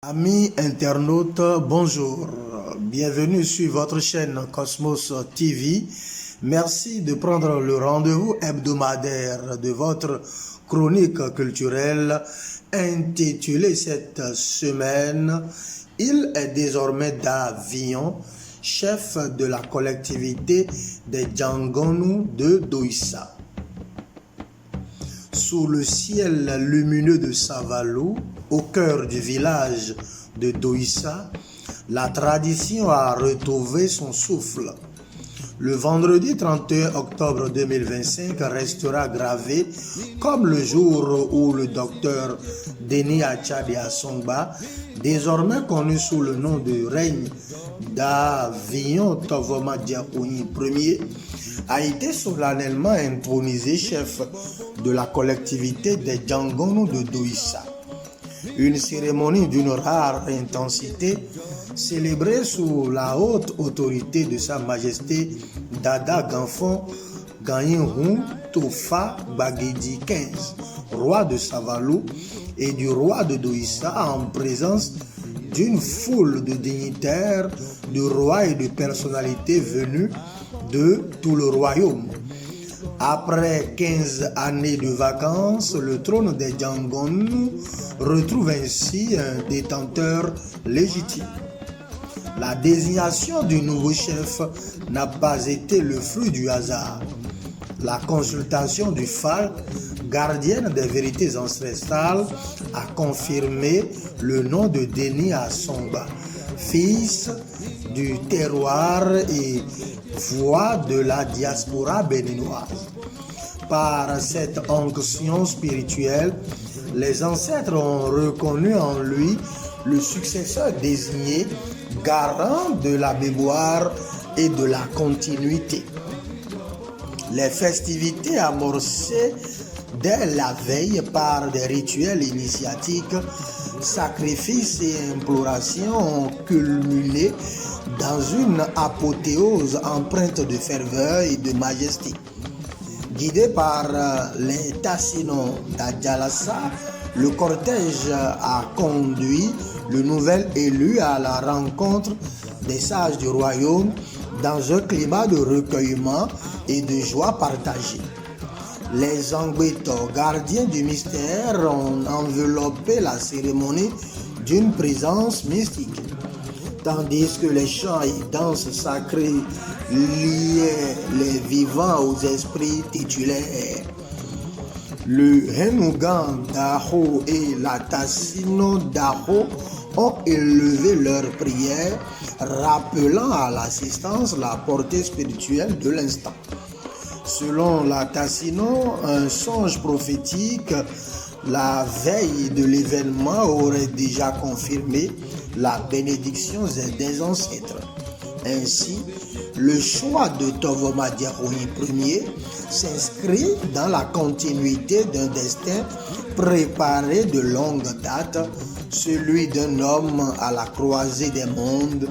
Amis internautes, bonjour. Bienvenue sur votre chaîne Cosmos TV. Merci de prendre le rendez-vous hebdomadaire de votre chronique culturelle intitulée cette semaine « Il est désormais d'Avignon, chef de la collectivité des Djangonu de Doïssa ». Sous le ciel lumineux de Savalou, au cœur du village de Doïssa, la tradition a retrouvé son souffle. Le vendredi 31 octobre 2025 restera gravé comme le jour où le docteur Denis Achadia Songba, désormais connu sous le nom de règne d'Avignon Tovoma Diakouni Ier, a été solennellement intronisé chef de la collectivité des Djangonu de Doïssa. Une cérémonie d'une rare intensité, célébrée sous la haute autorité de Sa Majesté Dada Ganfon Ganyinhou Tofa Bagedi XV, roi de Savalou et du roi de Doïssa, en présence d'une foule de dignitaires, de rois et de personnalités venus de tout le royaume. Après 15 années de vacances, le trône des Djangonu retrouve ainsi un détenteur légitime. La désignation du nouveau chef n'a pas été le fruit du hasard. La consultation du FAL, gardienne des vérités ancestrales, a confirmé le nom de Denis Assomba, fils du terroir et voix de la diaspora béninoise. Par cette onction spirituelle, les ancêtres ont reconnu en lui le successeur désigné, garant de la mémoire et de la continuité. Les festivités amorcées dès la veille par des rituels initiatiques, sacrifices et implorations ont culminé dans une apothéose empreinte de ferveur et de majesté. Guidé par les Tassinons d'Adjalassa, le cortège a conduit le nouvel élu à la rencontre des sages du royaume dans un climat de recueillement et de joie partagée. Les Angbeto, gardiens du mystère, ont enveloppé la cérémonie d'une présence mystique, tandis que les chants et danses sacrées liaient les vivants aux esprits titulaires. Le Henougan d'Aho et la Tassino d'Aho ont élevé leurs prières, rappelant à l'assistance la portée spirituelle de l'instant. Selon la Tassino, un songe prophétique la veille de l'événement aurait déjà confirmé la bénédiction des ancêtres. Ainsi, le choix de Tovoma Diakouni Ier s'inscrit dans la continuité d'un destin préparé de longue date, celui d'un homme à la croisée des mondes,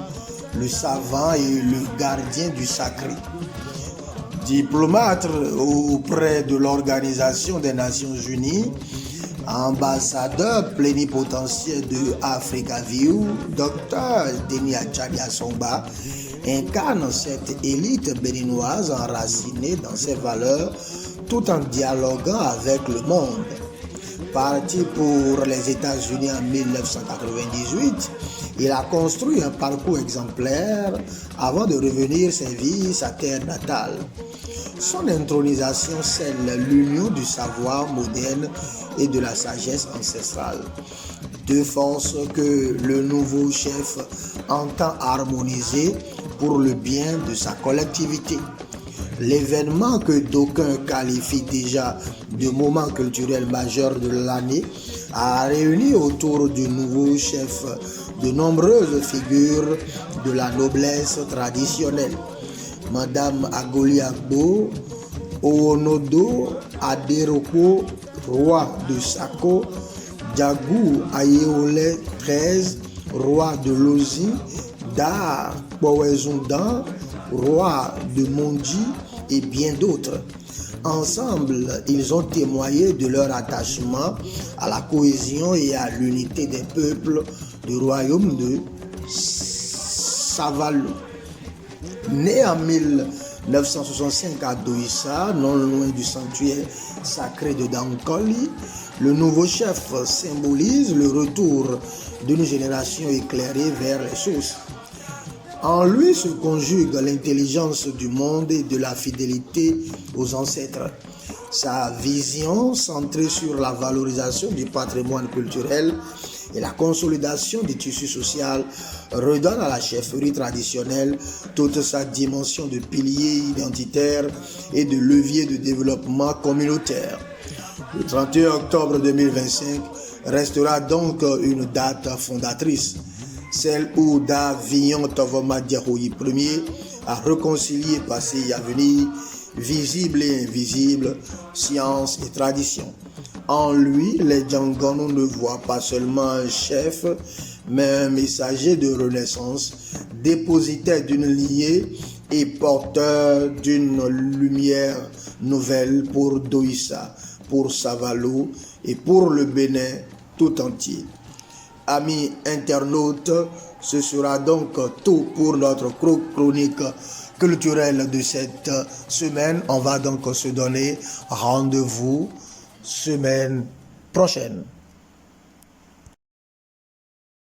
le savant et le gardien du sacré. Diplomate auprès de l'Organisation des Nations Unies, ambassadeur plénipotentiaire de Africa View, Dr Denis Achadia Songba incarne cette élite béninoise enracinée dans ses valeurs tout en dialoguant avec le monde. Parti pour les États-Unis en 1998, il a construit un parcours exemplaire avant de revenir servir sa terre natale. Son intronisation scelle l'union du savoir moderne et de la sagesse ancestrale, deux forces que le nouveau chef entend harmoniser pour le bien de sa collectivité. L'événement que d'aucuns qualifient déjà de moment culturel majeur de l'année a réuni autour du nouveau chef de nombreuses figures de la noblesse traditionnelle. Madame Agoli Agbo, Oonodo Aderoko, roi de Sako, Djagou Ayeole XIII, roi de Lozi, Da Bowezundan, roi de Mondi et bien d'autres. Ensemble, ils ont témoigné de leur attachement à la cohésion et à l'unité des peuples du royaume de Savalou. Né en 1965 à Doïssa, non loin du sanctuaire sacré de Dankoli, le nouveau chef symbolise le retour d'une génération éclairée vers les sources. En lui se conjugue l'intelligence du monde et de la fidélité aux ancêtres. Sa vision, centrée sur la valorisation du patrimoine culturel et la consolidation du tissu social, redonne à la chefferie traditionnelle toute sa dimension de pilier identitaire et de levier de développement communautaire. Le 31 octobre 2025 restera donc une date fondatrice, celle où Davignon Tovoma Diahoui Ier a réconcilié passé et avenir, visible et invisible, science et tradition. En lui, les Djangono ne voient pas seulement un chef, mais un messager de renaissance, dépositaire d'une lignée et porteur d'une lumière nouvelle pour Doïssa, pour Savalou et pour le Bénin tout entier. Amis internautes, ce sera donc tout pour notre chronique culturelle de cette semaine. On va donc se donner rendez-vous semaine prochaine.